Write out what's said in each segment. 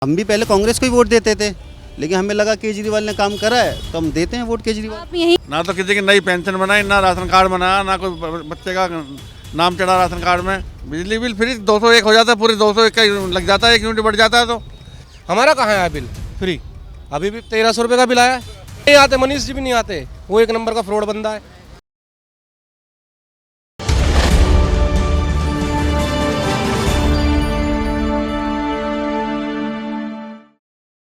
हम भी पहले कांग्रेस को ही वोट देते थे, लेकिन हमें लगा केजरीवाल ने काम करा है तो हम देते हैं वोट केजरीवाल। आप यही ना तो किसी की नई पेंशन बनाई, ना राशन कार्ड बनाया, ना कोई बच्चे का नाम चढ़ा राशन कार्ड में। बिजली बिल फ्री 201 हो जाता है, पूरे 201 का लग जाता है, 1 यूनिट बढ़ जाता है। तो हमारा कहाँ आया बिल फ्री? अभी भी 1300 रुपये का बिल आया है। नहीं आते, मनीष जी भी नहीं आते, वो एक नंबर का फ्रॉड बंदा है।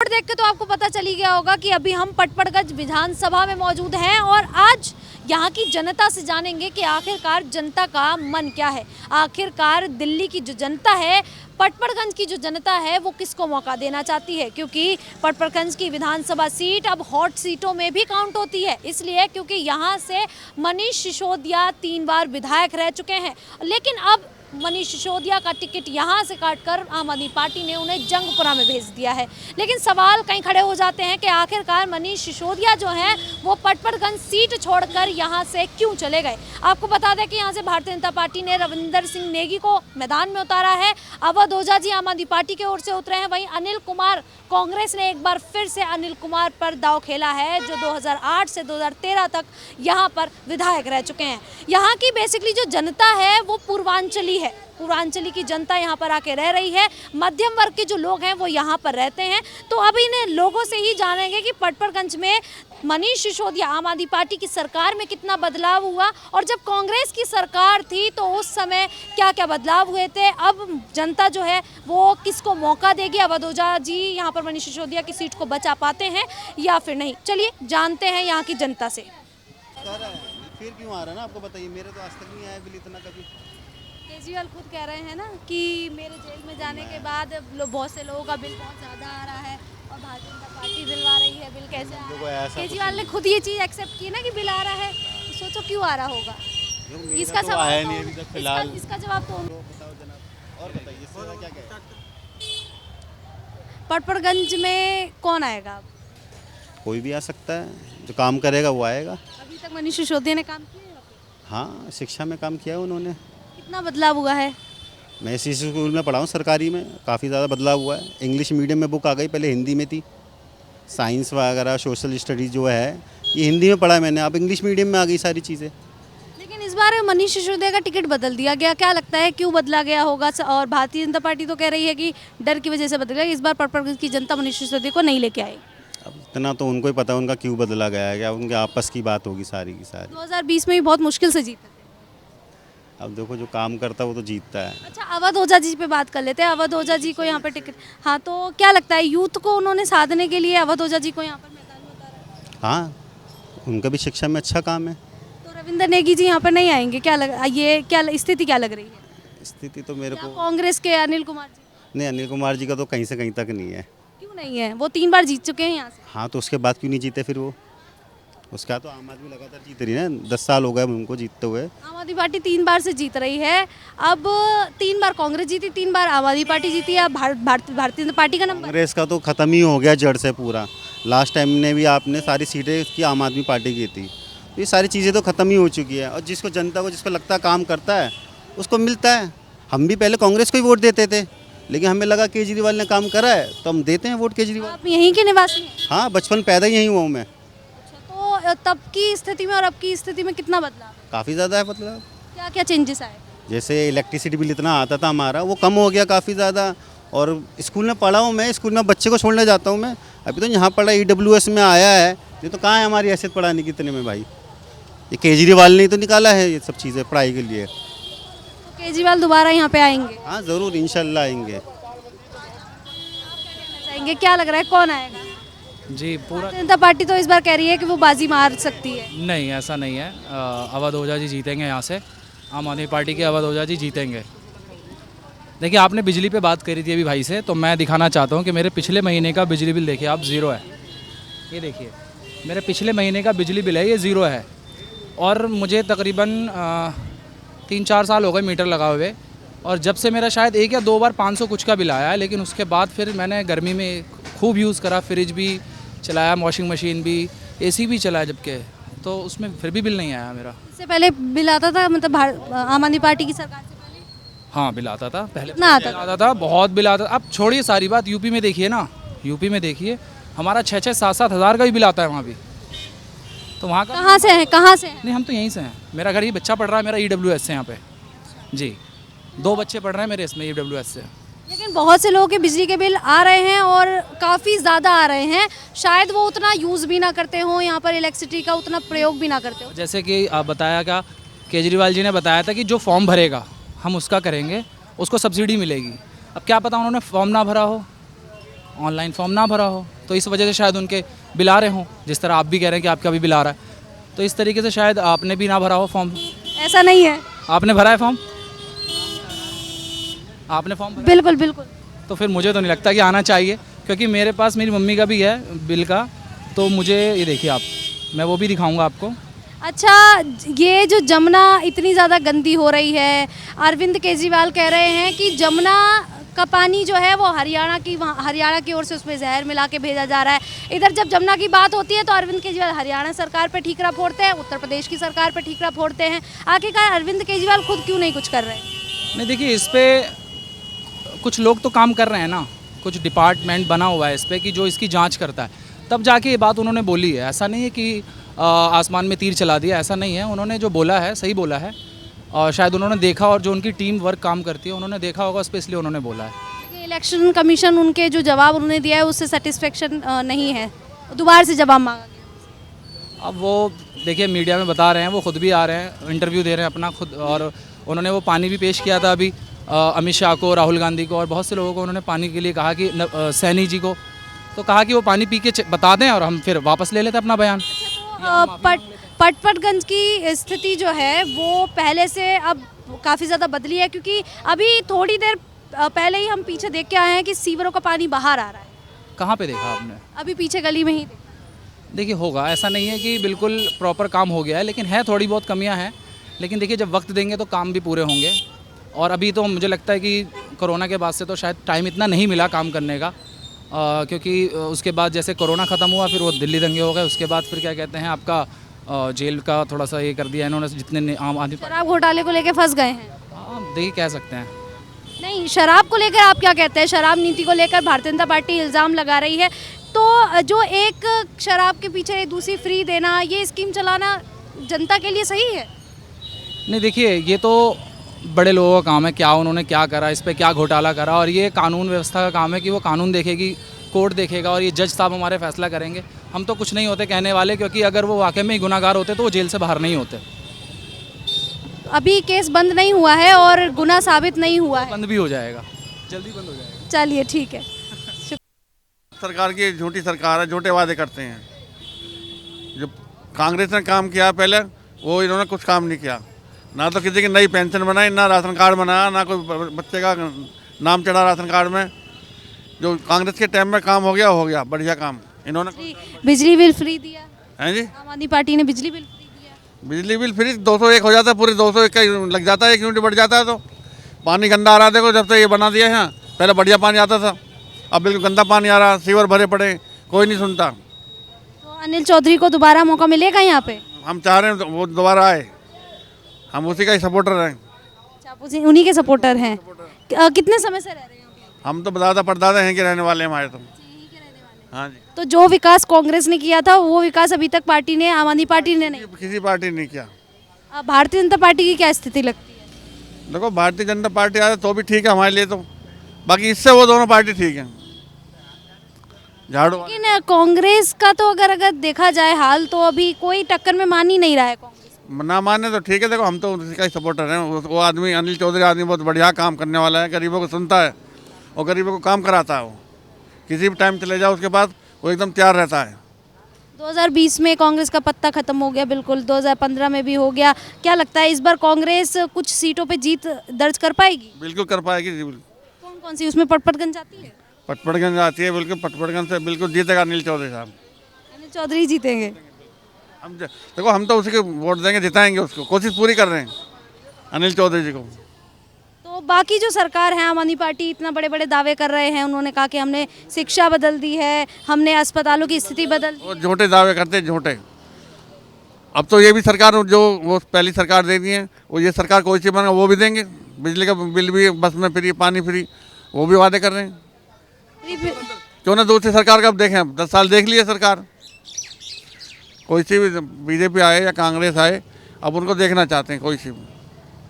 देख के तो आपको पता चली गया होगा कि अभी हम पटपड़गंज विधानसभा में मौजूद हैं और आज यहाँ की जनता से जानेंगे कि आखिरकार जनता का मन क्या है। आखिरकार दिल्ली की जो जनता है, पटपड़गंज की जो जनता है, वो किसको मौका देना चाहती है, क्योंकि पटपड़गंज की विधानसभा सीट अब हॉट सीटों में भी काउंट होती है। इसलिए क्योंकि यहाँ से मनीष सिसोदिया 3 बार विधायक रह चुके हैं, लेकिन अब मनीष सिसोदिया का टिकट यहाँ से काटकर आम आदमी पार्टी ने उन्हें जंगपुरा में भेज दिया है। लेकिन सवाल कहीं खड़े हो जाते हैं कि आखिरकार मनीष सिसोदिया जो हैं वो पटपड़गंज सीट छोड़कर यहाँ से क्यों चले गए। आपको बता दें कि यहाँ से भारतीय जनता पार्टी ने रविंदर सिंह नेगी को मैदान में उतारा है। अवध ओझा जी आम आदमी पार्टी की ओर से उतरे हैं। वहीं अनिल कुमार, कांग्रेस ने एक बार फिर से अनिल कुमार पर दाव खेला है, जो 2008 से 2013 तक यहाँ पर विधायक रह चुके हैं। यहाँ की बेसिकली जो जनता है वो पूर्वांचली है, पूर्वांचली की जनता यहाँ पर आके रह रही है। मध्यम वर्ग के जो लोग हैं वो यहाँ पर रहते हैं। तो अब इन लोगों से ही जानेंगे कि पटपड़गंज में मनीष सिसोदिया आम आदमी पार्टी की सरकार में कितना बदलाव हुआ और जब कांग्रेस की सरकार थी तो उस समय क्या क्या बदलाव हुए थे। अब जनता जो है वो किसको मौका देगी। अवध ओझा जी यहाँ पर मनीष सिसोदिया की सीट को बचा पाते हैं या फिर नहीं, चलिए जानते हैं यहाँ की जनता से। फिर क्यों आ रहा है ना, आपको बताइए, मेरे तो आज तक नहीं आया बिल इतना कभी। केजरीवाल खुद कह रहे हैं ना कि मेरे जेल में जाने के बाद बहुत से लोगों का बिल बहुत ज़्यादा आ रहा है और भारतीय जनता पार्टी दिलवा रही है बिल कैसे आ रहा है। केजरीवाल ने खुद ये चीज़ एक्सेप्ट की ना कि बिल आ रहा है, तो सोचो क्यों आ रहा होगा। इसका तो जवाब आया तो नहीं अभी तक फिलहाल। इसका जवाब तो बताओ जनाब, और बताइए इससे क्या क्या है? पटपड़गंज में कौन आएगा। कोई भी आ सकता है, जो काम करेगा वो आएगा। अभी तक मनीष सिसोदिया ने काम किया है यहाँ पे? हाँ, शिक्षा में काम किया है उन्होंने। कितना बदलाव हुआ है। मैं इसी स्कूल में पढ़ा हूँ, सरकारी में, काफ़ी ज़्यादा बदलाव हुआ है। इंग्लिश मीडियम में बुक आ गई, पहले हिंदी में थी। साइंस वगैरह सोशल स्टडीज़ जो है ये हिंदी में पढ़ा है मैंने, अब इंग्लिश मीडियम में आ गई सारी चीज़ें। लेकिन इस बार मनीष सिसोदिया का टिकट बदल दिया गया, क्या लगता है क्यों बदला गया होगा। और भारतीय जनता पार्टी तो कह रही है कि डर की वजह से बदल गया। इस बार पटपड़गंज की जनता मनीष सिसोदिया को नहीं लेके आई। अब इतना तो उनको ही पता है उनका क्यों बदला गया है, क्या उनके आपस की बात होगी सारी की सारी। 2020 में भी बहुत मुश्किल से जीते थे। अब देखो, जो काम करता है वो तो जीतता है। अच्छा, अवध ओझा जी पे बात कर लेते हैं। अवध ओझा जी को यहाँ पर टिकट, हाँ, तो क्या लगता है यूथ को उन्होंने साधने के लिए अवध ओझा जी को यहाँ पर मैदान में उतारा। हाँ, उनका भी शिक्षा में अच्छा काम है। तो रविंदर नेगी जी यहाँ पर नहीं आएंगे, क्या ये क्या स्थिति क्या लग रही है। स्थिति तो मेरे को कांग्रेस के अनिल कुमार जी, नहीं, अनिल कुमार जी का तो कहीं से कहीं तक नहीं है। क्यों नहीं है। वो 3 बार जीत चुके हैं यहाँ से। हाँ, तो उसके बाद क्यों नहीं जीते फिर वो? उसका तो आम आदमी लगातार जीत रही है ना, 10 साल हो गए उनको जीतते हुए। आम आदमी पार्टी 3 बार से जीत रही है। अब 3 बार कांग्रेस जीती, 3 बार आम आदमी पार्टी जीती है। भारतीय जनता पार्टी का नंबर। कांग्रेस का तो ख़त्म ही हो गया जड़ से पूरा। लास्ट टाइम ने भी आपने सारी सीटें की आम आदमी पार्टी की थी, तो ये सारी चीज़ें तो ख़त्म ही हो चुकी है। और जिसको जनता को जिसको लगता है काम करता है उसको मिलता है। हम भी पहले कांग्रेस को ही वोट देते थे, लेकिन हमें लगा केजरीवाल ने काम करा है तो हम देते हैं वोट केजरीवाल। आप यहीं के निवासी हैं। हाँ, बचपन पैदा ही यहीं हुआ हूँ मैं। तो तब की स्थिति में और अब की स्थिति में कितना बदलाव है। काफ़ी ज़्यादा है, मतलब क्या क्या चेंजेस आए। जैसे इलेक्ट्रिसिटी बिल इतना आता था हमारा, वो कम हो गया काफ़ी ज़्यादा। और स्कूल में पढ़ा हूँ मैं, स्कूल में बच्चे को छोड़ने जाता हूँ मैं। अभी तो यहाँ पढ़ा EWS में आया है, ये तो कहाँ है हमारी हैसियत पढ़ाने की इतने में भाई। ये केजरीवाल ने तो निकाला है ये सब चीज़ें पढ़ाई के लिए। तो केजरीवाल दोबारा यहाँ पे आएंगे। हाँ, ज़रूर, इंशाल्लाह आएंगे। चाहेंगे, क्या लग रहा है कौन आएगा। जी, पूरा भारतीय जनता पार्टी तो इस बार कह रही है कि वो बाजी मार सकती है। नहीं, ऐसा नहीं है। अवध ओझा जी जीतेंगे यहाँ से। आम आदमी पार्टी के अवध ओझा जी जीतेंगे। देखिए, आपने बिजली पे बात करी थी अभी भाई से, तो मैं दिखाना चाहता हूँ कि मेरे पिछले महीने का बिजली बिल देखिए आप, 0 है। ये देखिए, मेरे पिछले महीने का बिजली बिल है, ये 0 है। और मुझे तकरीबन 3-4 साल हो गए मीटर लगा हुए, और जब से मेरा शायद 1 या 2 बार 500 कुछ का बिल आया है। लेकिन उसके बाद फिर मैंने गर्मी में खूब यूज़ करा, फ्रिज भी चलाया, वॉशिंग मशीन भी, AC भी चलाया, जबकि तो उसमें फिर भी बिल नहीं आया मेरा। इससे पहले बिल आता था, मतलब आम आदमी पार्टी की सरकार से पहले। हाँ बिल आता था पहले, कितना आता था? आता था, बहुत बिल आता था। अब छोड़िए सारी बात, यूपी में देखिए ना, यूपी में देखिए हमारा 6-6, 7-7 हज़ार का भी बिल आता है वहाँ भी। तो वहाँ का कहाँ से हैं, कहाँ से हैं? नहीं, हम तो यहीं से हैं। मेरा घर ही, बच्चा पढ़ रहा है मेरा EWS से यहाँ पे जी, 2 बच्चे पढ़ रहे हैं मेरे इसमें EWS से। लेकिन बहुत से लोगों के बिजली के बिल आ रहे हैं और काफ़ी ज़्यादा आ रहे हैं, शायद वो उतना यूज़ भी ना करते हों, यहाँ पर इलेक्ट्रिसिटी का उतना प्रयोग भी ना करते हो। जैसे कि आप बताया क्या, केजरीवाल जी ने बताया था कि जो फॉर्म भरेगा हम उसका करेंगे, उसको सब्सिडी मिलेगी। अब क्या पता उन्होंने फॉर्म ना भरा हो, ऑनलाइन फॉर्म ना भरा हो, तो इस वजह से शायद उनके बिल आ रहे हों। जिस तरह आप भी कह रहे हैं कि आपका भी बिल आ रहा है, तो इस तरीके से शायद आपने भी ना भरा हो फॉर्म। ऐसा नहीं है। आपने भरा है फॉर्म? आपने फॉर्म भरा? बिल्कुल बिल्कुल। तो फिर मुझे तो नहीं लगता कि आना चाहिए, क्योंकि मेरे पास मेरी मम्मी का भी है बिल का। तो मुझे ये देखिए आप, मैं वो भी दिखाऊंगा आपको। अच्छा, ये जो जमुना इतनी ज़्यादा गंदी हो रही है, अरविंद केजरीवाल कह रहे हैं कि जमुना का पानी जो है वो हरियाणा की ओर से उसमें जहर मिला के भेजा जा रहा है। इधर जब जमुना की बात होती है तो अरविंद केजरीवाल हरियाणा सरकार पे ठीकरा फोड़ते हैं, उत्तर प्रदेश की सरकार पे ठीकरा फोड़ते हैं। आखिरकार अरविंद केजरीवाल खुद क्यों नहीं कुछ कर रहे हैं? नहीं देखिए, इस पे कुछ लोग तो काम कर रहे हैं ना, कुछ डिपार्टमेंट बना हुआ है इस पे कि जो इसकी जांच करता है, तब जाके ये बात उन्होंने बोली है। ऐसा नहीं है कि आसमान में तीर चला दिया, ऐसा नहीं है। उन्होंने जो बोला है सही बोला है, और शायद उन्होंने देखा, और जो उनकी टीम वर्क काम करती है उन्होंने देखा होगा, उस पर इसलिए उन्होंने बोला है। इलेक्शन कमीशन उनके जो जवाब उन्होंने दिया है उससे सेटिस्फेक्शन नहीं है, दोबारा से जवाब मांगा गया। अब वो देखिए मीडिया में बता रहे हैं, वो खुद भी आ रहे हैं, इंटरव्यू दे रहे हैं अपना खुद, और उन्होंने वो पानी भी पेश किया था अभी अमित शाह को, राहुल गांधी को और बहुत से लोगों को उन्होंने पानी के लिए कहा कि सैनी जी को, तो कहा कि वो पानी पी के बता दें और हम फिर वापस ले लेते अपना बयान। पटपटगंज की स्थिति जो है वो पहले से अब काफ़ी ज़्यादा बदली है, क्योंकि अभी थोड़ी देर पहले ही हम पीछे देख के आए हैं कि सीवरों का पानी बाहर आ रहा है। कहाँ पे देखा आपने? अभी पीछे गली में ही देखिए होगा, ऐसा नहीं है कि बिल्कुल प्रॉपर काम हो गया है, लेकिन है थोड़ी बहुत कमियां हैं। लेकिन देखिए जब वक्त देंगे तो काम भी पूरे होंगे, और अभी तो मुझे लगता है कि कोरोना के बाद से तो शायद टाइम इतना नहीं मिला काम करने का, क्योंकि उसके बाद जैसे कोरोना ख़त्म हुआ फिर वो दिल्ली दंगे हो गए, उसके बाद फिर क्या कहते हैं आपका जेल का थोड़ा सा ये कर दिया इन्होंने, जितने आम आदमी। शराब घोटाले को लेकर फंस गए हैं। हाँ देखिए कह सकते हैं। नहीं, शराब को लेकर आप क्या कहते हैं? शराब नीति को लेकर भारतीय जनता पार्टी इल्ज़ाम लगा रही है, तो जो एक शराब के पीछे दूसरी फ्री देना, ये स्कीम चलाना जनता के लिए सही है? नहीं देखिए, ये तो बड़े लोगों का काम है, क्या उन्होंने क्या करा, इस पर क्या घोटाला करा, और ये कानून व्यवस्था का काम है कि वो कानून देखेगी, कोर्ट देखेगा, और ये जज साहब हमारे फैसला करेंगे। हम तो कुछ नहीं होते कहने वाले, क्योंकि अगर वो वाकई में ही गुनाहगार होते तो वो जेल से बाहर नहीं होते। अभी केस बंद नहीं हुआ है और गुनाह साबित नहीं हुआ है। बंद भी हो जाएगा, जल्दी बंद हो जाएगा। चलिए ठीक है। सरकार की झूठी सरकार है, झूठे वादे करते हैं। जो कांग्रेस ने काम किया पहले, वो इन्होंने कुछ काम नहीं किया। ना तो किसी की नई पेंशन बनाई, ना राशन कार्ड बनाया, ना कोई बच्चे का नाम चढ़ा राशन कार्ड में। जो कांग्रेस के टाइम में काम हो गया बढ़िया काम इन्होंने। बिजली बिल फ्री दिया हैं जी, आम आदमी पार्टी ने, बिजली बिल फ्री दिया। बिजली बिल फ्री 201 हो जाता है, पूरे 201 का लग जाता है, 1 यूनिट बढ़ जाता है। तो पानी गंदा आ रहा है, देखो जब से ये बना दिया है, पहले बढ़िया पानी आता था, अब बिल्कुल गंदा पानी आ रहा, सीवर भरे पड़े, कोई नहीं सुनता। तो अनिल चौधरी को दोबारा मौका मिलेगा यहाँ पे? हम चाह रहे हैं वो दोबारा आए, हम उसी का ही सपोर्टर हैं। आप उन्हीं के सपोर्टर हैं? कितने समय से रह रहे हैं? हम तो दादा परदादा हैं कि रहने वाले हैं हमारे तो। हाँ जी। तो जो विकास कांग्रेस ने किया था वो विकास अभी तक पार्टी ने, आम आदमी पार्टी ने नहीं। किसी पार्टी ने नहीं किया। अब भारतीय जनता पार्टी की क्या स्थिति लगती है? देखो भारतीय जनता पार्टी आ तो भी ठीक है हमारे लिए, तो बाकी इससे वो दोनों पार्टी ठीक है। झाड़ू लेकिन कांग्रेस का तो अगर देखा जाए हाल, तो अभी कोई टक्कर में मान ही नहीं रहा है कांग्रेस। ना माने तो ठीक है, देखो हम तो उसी का ही सपोर्टर हैं। वो आदमी अनिल चौधरी आदमी बहुत बढ़िया काम करने वाला है, गरीबों को सुनता है और गरीबों को काम कराता है। वो किसी भी टाइम चले जाओ उसके बाद वो एकदम तैयार रहता है। 2020 में कांग्रेस का पत्ता खत्म हो गया, बिल्कुल 2015 में भी हो गया। क्या लगता है इस बार कांग्रेस कुछ सीटों पे जीत दर्ज कर पाएगी? बिल्कुल कर पाएगी जी। कौन कौन सी उसमें पटपटगंज आती है? पटपड़गंज आती है, बिल्कुल पटपड़गंज से बिल्कुल जीतेगा अनिल चौधरी साहब। अनिल चौधरी जीतेंगे? देखो हम तो उसी को वोट देंगे, जिताएंगे उसको, कोशिश पूरी कर रहे हैं अनिल चौधरी जी को। तो बाकी जो सरकार है, आम आदमी पार्टी इतना बड़े बड़े दावे कर रहे हैं, उन्होंने कहा कि हमने शिक्षा बदल दी है, हमने अस्पतालों की स्थिति बदल दी। वो झूठे दावे करते हैं, झूठे। अब तो ये भी सरकार जो वो पहली सरकार दे दी है, वो ये सरकार कोई चीज़ बना वो भी देंगे, बिजली का बिल भी बस में फ्री, पानी फ्री, वो भी वादे कर रहे हैं। क्यों ना दूसरी सरकार का अब देखें, 10 साल देख लिए सरकार, कोई सी भी बीजेपी आए या कांग्रेस आए, अब उनको देखना चाहते हैं कोई सी भी।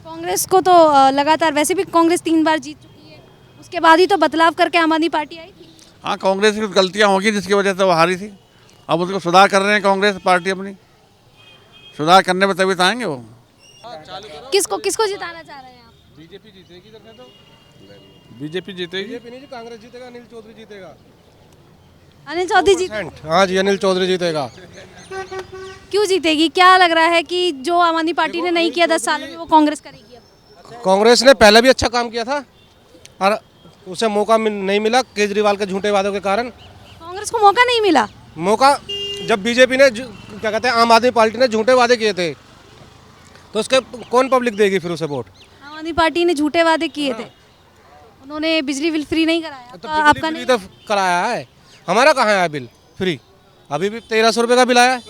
कांग्रेस को तो लगातार, वैसे भी कांग्रेस 3 बार जीत चुकी है, उसके बाद ही तो बदलाव करके आम आदमी पार्टी आई थी। हाँ, कांग्रेस की कुछ गलतियाँ होगी जिसकी वजह से वो हारी थी, अब उसको सुधार कर रहे हैं कांग्रेस पार्टी अपनी, सुधार करने में तभी तो आएंगे वो। किसको किसको जिताना चाह रहे हैं आप? बीजेपी जीतेगी इधर से तो। बीजेपी जीतेगी। बीजेपी नहीं जी, कांग्रेस जीतेगा, अनिल चौधरी जीतेगा। अनिल चौधरी जी हाँ जी, अनिल चौधरी जीतेगा। क्यों जीतेगी? क्या लग रहा है कि जो आम आदमी पार्टी ने नहीं किया 10 सालों में वो कांग्रेस करेगी अब? कांग्रेस ने पहले भी अच्छा काम किया था और उसे मौका नहीं मिला केजरीवाल के झूठे वादों के कारण। कांग्रेस को मौका नहीं मिला। मौका जब बीजेपी ने क्या कहते हैं, आम आदमी पार्टी ने झूठे वादे किए थे, तो उसके कौन पब्लिक देगी फिर उसे वोट? आम आदमी पार्टी ने झूठे वादे किए थे, उन्होंने बिजली बिल फ्री नहीं कराया, तो आपका बिजली नहीं तो कराया है, हमारा कहाँ है बिल फ्री? अभी भी 1300 रुपये का बिल आया है।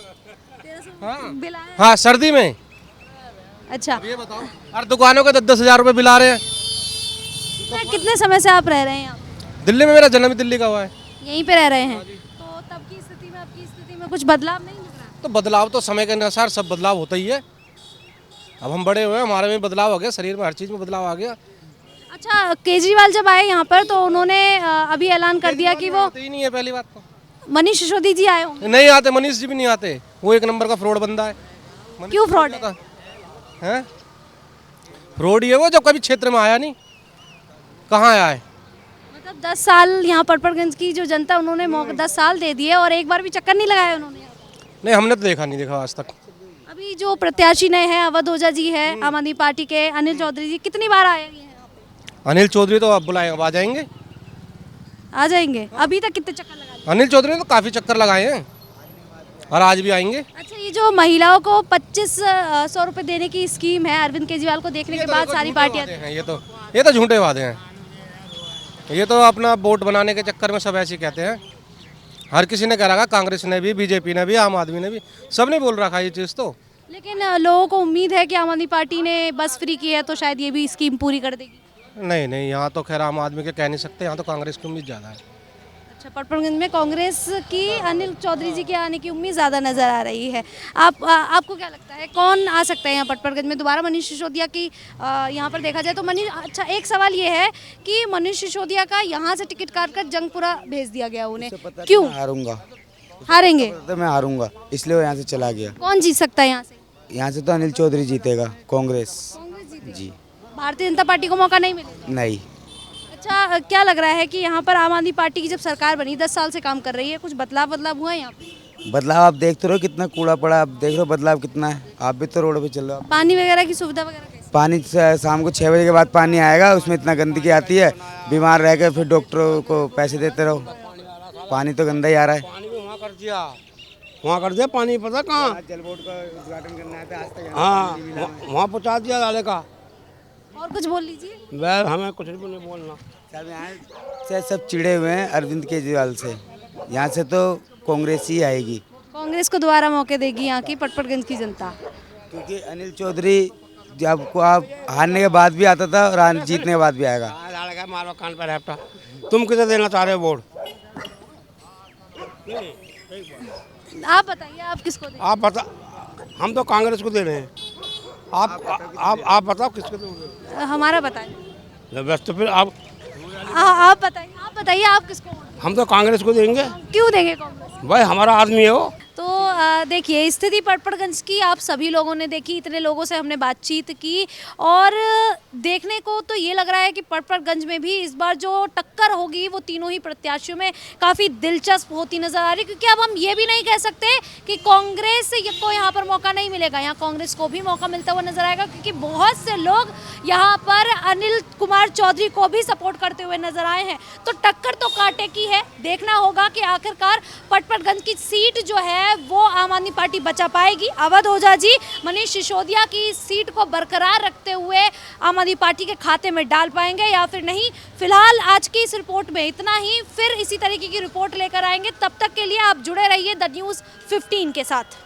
बिल आया? हाँ, सर्दी में। अच्छा, ये बताओ, हर दुकानों के 10-10 हज़ार रुपये बिल आ रहे हैं। कितने समय से आप रह रहे हैं यहाँ? दिल्ली में, मेरा जन्म ही दिल्ली का हुआ है। यहीं पे रह रहे हैं, तो तब की स्थिति में आपकी स्थिति में कुछ बदलाव नहीं दिख रहा? तो बदलाव तो समय के अनुसार सब बदलाव होता ही है। अब हम बड़े हुए, हमारे में बदलाव हो गया, शरीर में हर चीज़ में बदलाव आ गया। अच्छा, केजरीवाल जब आए यहाँ पर तो उन्होंने अभी ऐलान कर दिया कि वो आते ही नहीं है, पहली बात तो मनीष सिसोदिया जी आए होंगे। नहीं आते, मनीष जी भी नहीं आते, वो एक नंबर का फ्रॉड बंदा है। क्यों फ्रॉड है? हैं? फ्रॉड ही है वो, जब कभी क्षेत्र में आया नहीं, कहाँ आया है? मतलब 10 साल यहाँ पटपड़गंज की जो जनता, उन्होंने 10 साल दे दिए और एक बार भी चक्कर नहीं लगाया उन्होंने यहाँ पर। नहीं, हमने तो देखा आज तक। अभी जो प्रत्याशी नए हैं, अवध ओझा जी है आम आदमी पार्टी के, अनिल चौधरी जी कितनी बार आए हैं यहाँ पे? अनिल चौधरी तो अब बुलाए, अब आ जाएंगे। आ जाएंगे। अभी तक कितने चक्कर लगा लिए? अनिल चौधरी ने तो काफ़ी चक्कर लगाए हैं और आज भी आएंगे। अच्छा, ये जो महिलाओं को 2500 रुपए देने की स्कीम है, अरविंद केजरीवाल को देखने के बाद सारी पार्टियां, ये तो झूठे वादे हैं। ये तो अपना वोट बनाने के चक्कर में सब ऐसे कहते हैं। हर किसी ने कह रखा, कांग्रेस ने भी, बीजेपी ने भी, आम आदमी ने भी, सब ने बोल रखा ये चीज़ तो। लेकिन लोगों को उम्मीद है कि आम आदमी पार्टी ने बस फ्री की है तो शायद ये भी स्कीम पूरी कर देगी। नहीं, यहाँ तो खैर आम आदमी के कह नहीं सकते, यहाँ तो कांग्रेस की उम्मीद ज़्यादा है। अच्छा, पटपड़गंज में कांग्रेस की अनिल चौधरी जी के आने की उम्मीद ज़्यादा नज़र आ रही है। आपको क्या लगता है कौन आ सकता है यहाँ पटपड़गंज में दोबारा? मनीष सिसोदिया की यहाँ पर देखा जाए तो अच्छा, एक सवाल ये है कि मनीष सिसोदिया का यहाँ से टिकट काट कर जंगपुरा भेज दिया गया उन्हें, क्यों? हारेंगे तो मैं हारूंगा, इसलिए वो यहाँ से चला गया। कौन जीत सकता है यहाँ से? यहाँ से तो अनिल चौधरी जीतेगा, कांग्रेस जी। भारतीय जनता पार्टी को मौका नहीं मिलेगा? नहीं। अच्छा, क्या लग रहा है कि यहाँ पर आम आदमी पार्टी की जब सरकार बनी, 10 साल से काम कर रही है, कुछ बदलाव हुआ है यहाँ पे? बदलाव आप देखते रहो, कितना कूड़ा पड़ा, आप देख रहे हो बदलाव कितना है। आप भी तो रोड पे चल रहे हो। पानी वगैरह की सुविधा वगैरह कैसी? पानी शाम को 6 बजे के बाद पानी आएगा, उसमें इतना गंदगी आती है, बीमार रह गए फिर डॉक्टरों को पैसे देते रहो। पानी तो गंदा ही आ रहा है। पानी भी वहाँ कर दिया पानी, पता कहाँ जल बोर्ड का उद्घाटन करना है, आज तक हाँ, वहाँ पहुँचा दिया डाले का। और कुछ बोल लीजिए। वह हमें कुछ भी नहीं बोलना। सब यहाँ से सब चिड़े हुए हैं अरविंद केजरीवाल से, यहाँ से तो कांग्रेस ही आएगी। कांग्रेस को दोबारा मौके देगी यहाँ की पटपड़गंज की जनता, क्योंकि अनिल चौधरी जब को आप हारने के बाद भी आता था और जीतने के बाद भी आएगा। मारो कान पर हैप्टा। तुम किसे देना चाह रहे हो वोट? आप बताइए, आप किसको देंगे? आप बता, हम तो कांग्रेस को दे रहे हैं। आप बताओ किसको दोगे? हमारा बताइए। बस तो फिर आप बताइए आप किसको वोट देंगे? हम तो कांग्रेस को देंगे। क्यों देंगे कांग्रेस? भाई हमारा आदमी है वो। तो देखिए, स्थिति पटपड़गंज की आप सभी लोगों ने देखी, इतने लोगों से हमने बातचीत की और देखने को तो ये लग रहा है कि पटपड़गंज में भी इस बार जो टक्कर होगी वो तीनों ही प्रत्याशियों में काफ़ी दिलचस्प होती नजर आ रही है, क्योंकि अब हम ये भी नहीं कह सकते कि कांग्रेस को यहाँ पर मौका नहीं मिलेगा। यहाँ कांग्रेस को भी मौका मिलता हुआ नजर आएगा, क्योंकि बहुत से लोग यहाँ पर अनिल कुमार चौधरी को भी सपोर्ट करते हुए नजर आए हैं। तो टक्कर तो कांटे की है, देखना होगा कि आखिरकार पटपड़गंज की सीट जो है वो आम आदमी पार्टी बचा पाएगी। अवध ओझा जी मनीष सिसोदिया की सीट को बरकरार रखते हुए आम आदमी पार्टी के खाते में डाल पाएंगे या फिर नहीं। फिलहाल आज की इस रिपोर्ट में इतना ही, फिर इसी तरीके की रिपोर्ट लेकर आएंगे। तब तक के लिए आप जुड़े रहिए द न्यूज़ 15 के साथ।